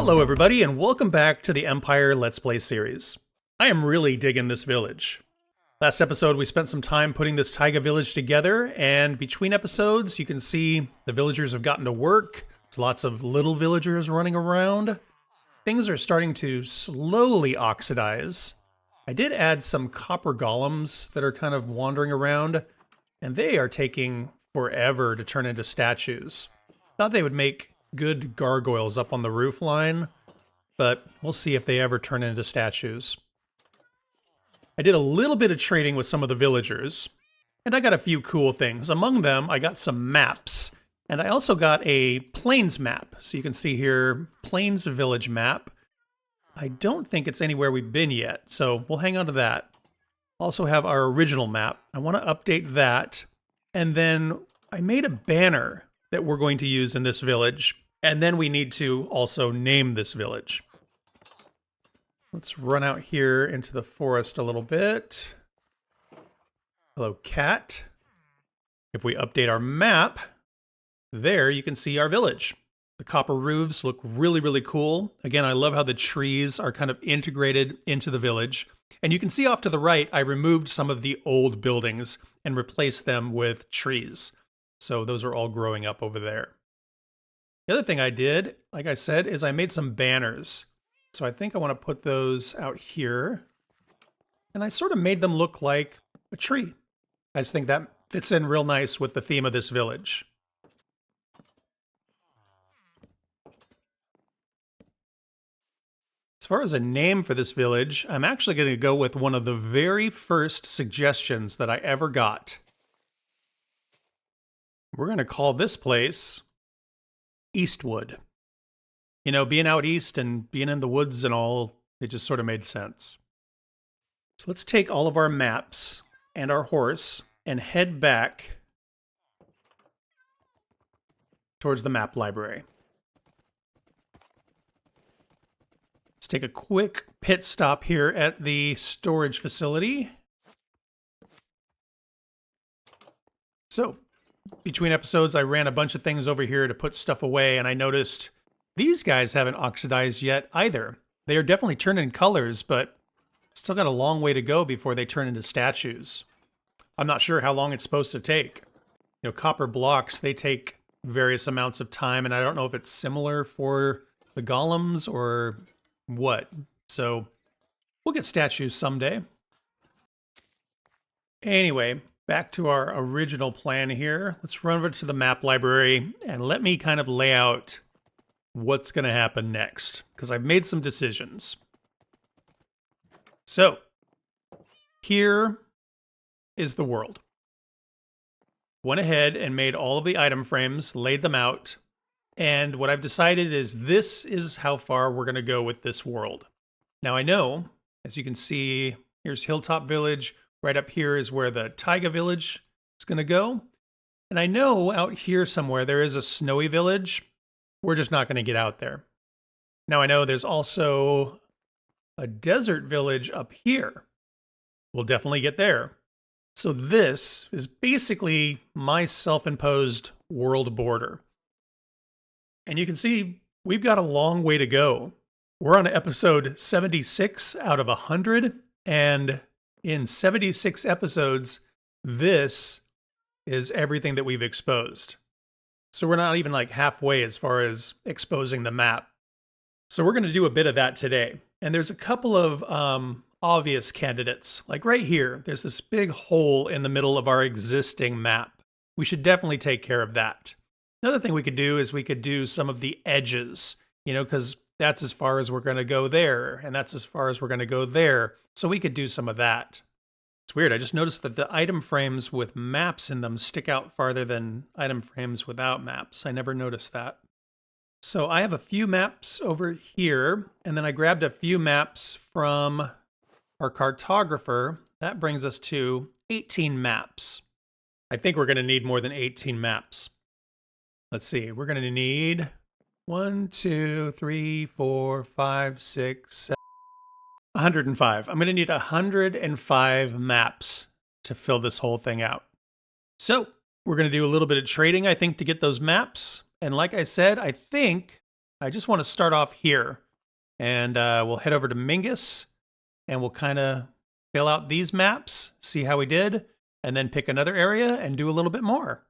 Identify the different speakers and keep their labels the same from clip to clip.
Speaker 1: Hello everybody and welcome back to the Empire Let's Play series. I am really digging this village. Last episode we spent some time putting this taiga village together, and between episodes you can see the villagers have gotten to work. There's lots of little villagers running around. Things are starting to slowly oxidize. I did add some copper golems that are kind of wandering around, and they are taking forever to turn into statues. Thought they would make good gargoyles up on the roof line, but we'll see if they ever turn into statues. I did a little bit of trading with some of the villagers, and I got a few cool things. Among them, I got some maps, and I also got a plains map. So you can see here, Plains Village map. I don't think it's anywhere we've been yet, so we'll hang on to that. Also have our original map. I want to update that, and then I made a banner that we're going to use in this village, and then we need to also name this village. Let's run out here into the forest a little bit. Hello, cat. If we update our map, there you can see our village. The copper roofs look really, really cool. Again, I love how the trees are kind of integrated into the village. And you can see off to the right, I removed some of the old buildings and replaced them with trees. So those are all growing up over there. The other thing I did, like I said, is I made some banners. So I think I want to put those out here. And I sort of made them look like a tree. I just think that fits in real nice with the theme of this village. As far as a name for this village, I'm actually going to go with one of the very first suggestions that I ever got. We're going to call this place Eastwood. You know, being out east and being in the woods and all, it just sort of made sense. So let's take all of our maps and our horse and head back towards the map library. Let's take a quick pit stop here at the storage facility. So, between episodes, I ran a bunch of things over here to put stuff away, and I noticed these guys haven't oxidized yet either. They are definitely turning colors, but still got a long way to go before they turn into statues. I'm not sure how long it's supposed to take. You know, copper blocks, they take various amounts of time, and I don't know if it's similar for the golems or what. So, we'll get statues someday. Anyway, back to our original plan here. Let's run over to the map library and let me kind of lay out what's going to happen next, because I've made some decisions. So, here is the world. Went ahead and made all of the item frames, laid them out, and what I've decided is this is how far we're going to go with this world. Now I know, as you can see, here's Hilltop Village. Right up here is where the taiga village is going to go. And I know out here somewhere there is a snowy village. We're just not going to get out there. Now I know there's also a desert village up here. We'll definitely get there. So this is basically my self-imposed world border. And you can see we've got a long way to go. We're on episode 76 out of 100, and in 76 episodes, this is everything that we've exposed. So we're not even like halfway as far as exposing the map. So we're going to do a bit of that today. And there's a couple of obvious candidates. Like right here, there's this big hole in the middle of our existing map. We should definitely take care of that. Another thing we could do is we could do some of the edges, you know, because that's as far as we're going to go there, and that's as far as we're going to go there. So we could do some of that. It's weird. I just noticed that the item frames with maps in them stick out farther than item frames without maps. I never noticed that. So I have a few maps over here, and then I grabbed a few maps from our cartographer. That brings us to 18 maps. I think we're going to need more than 18 maps. Let's see. We're going to need 1, 2, 3, 4, 5, 6, 7, 105. I'm going to need 105 maps to fill this whole thing out. So we're going to do a little bit of trading, I think, to get those maps. And like I said, I think I just want to start off here, and we'll head over to Mingus, and we'll kind of fill out these maps, see how we did, and then pick another area and do a little bit more.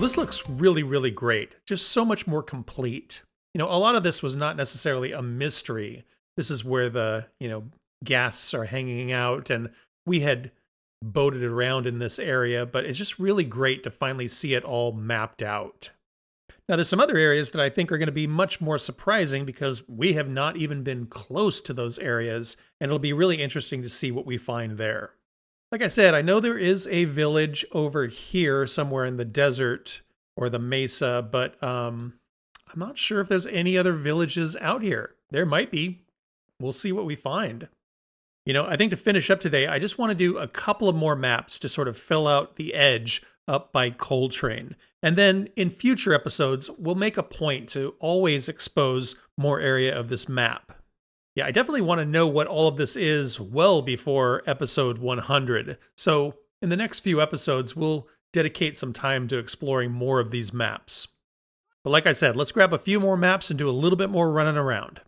Speaker 1: Well, this looks really, really great. Just so much more complete. A lot of this was not necessarily a mystery. This is where the, ghasts are hanging out, and we had boated around in this area, but it's just really great to finally see it all mapped out. Now, there's some other areas that I think are going to be much more surprising because we have not even been close to those areas, and it'll be really interesting to see what we find there. Like I said, I know there is a village over here somewhere in the desert or the mesa, but I'm not sure if there's any other villages out here. There might be. We'll see what we find. I think to finish up today, I just want to do a couple of more maps to sort of fill out the edge up by Coltrane. And then in future episodes, we'll make a point to always expose more area of this map. Yeah, I definitely want to know what all of this is well before episode 100. So in the next few episodes, we'll dedicate some time to exploring more of these maps. But like I said, let's grab a few more maps and do a little bit more running around.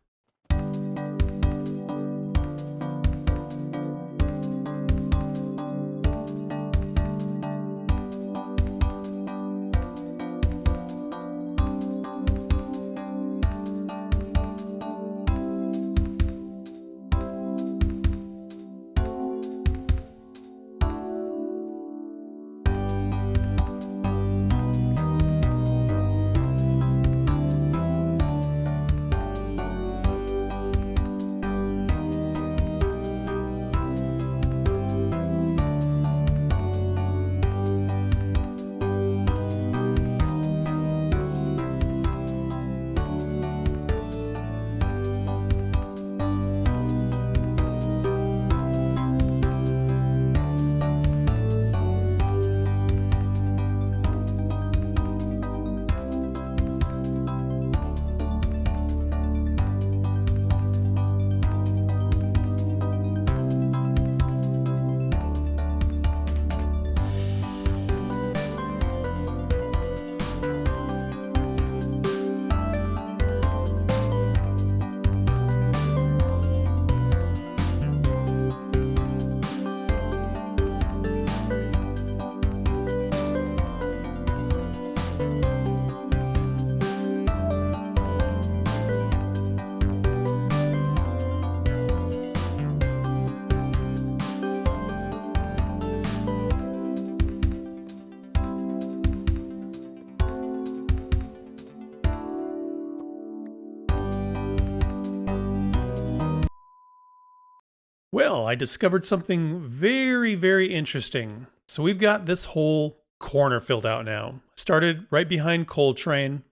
Speaker 1: Well, I discovered something very, very interesting. So we've got this whole corner filled out now. Started right behind Coltrane,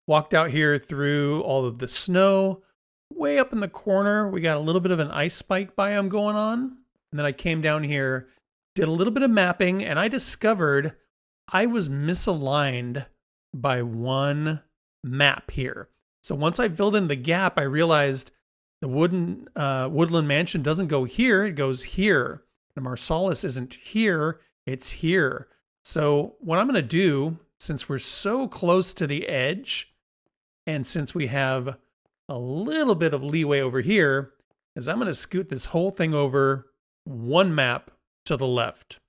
Speaker 1: walked out here through all of the snow. Way up in the corner, we got a little bit of an ice spike biome going on. And then I came down here, did a little bit of mapping, and I discovered I was misaligned by one map here. So once I filled in the gap, I realized the woodland mansion doesn't go here, it goes here. And Marsalis isn't here, it's here. So what I'm going to do, since we're so close to the edge, and since we have a little bit of leeway over here, is I'm going to scoot this whole thing over one map to the left.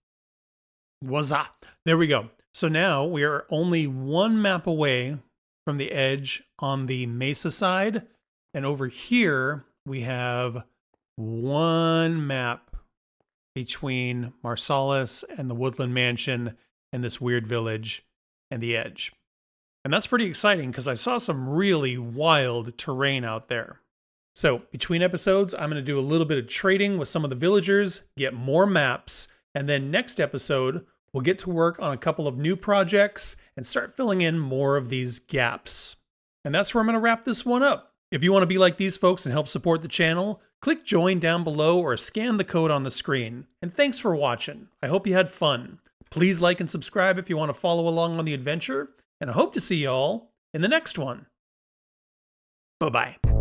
Speaker 1: Wazza! There we go. So now we are only one map away from the edge on the mesa side. And over here, we have one map between Marsalis and the Woodland Mansion and this weird village and the edge. And that's pretty exciting because I saw some really wild terrain out there. So between episodes, I'm going to do a little bit of trading with some of the villagers, get more maps, and then next episode, we'll get to work on a couple of new projects and start filling in more of these gaps. And that's where I'm going to wrap this one up. If you want to be like these folks and help support the channel, click join down below or scan the code on the screen. And thanks for watching. I hope you had fun. Please like and subscribe if you want to follow along on the adventure. And I hope to see you all in the next one. Bye-bye.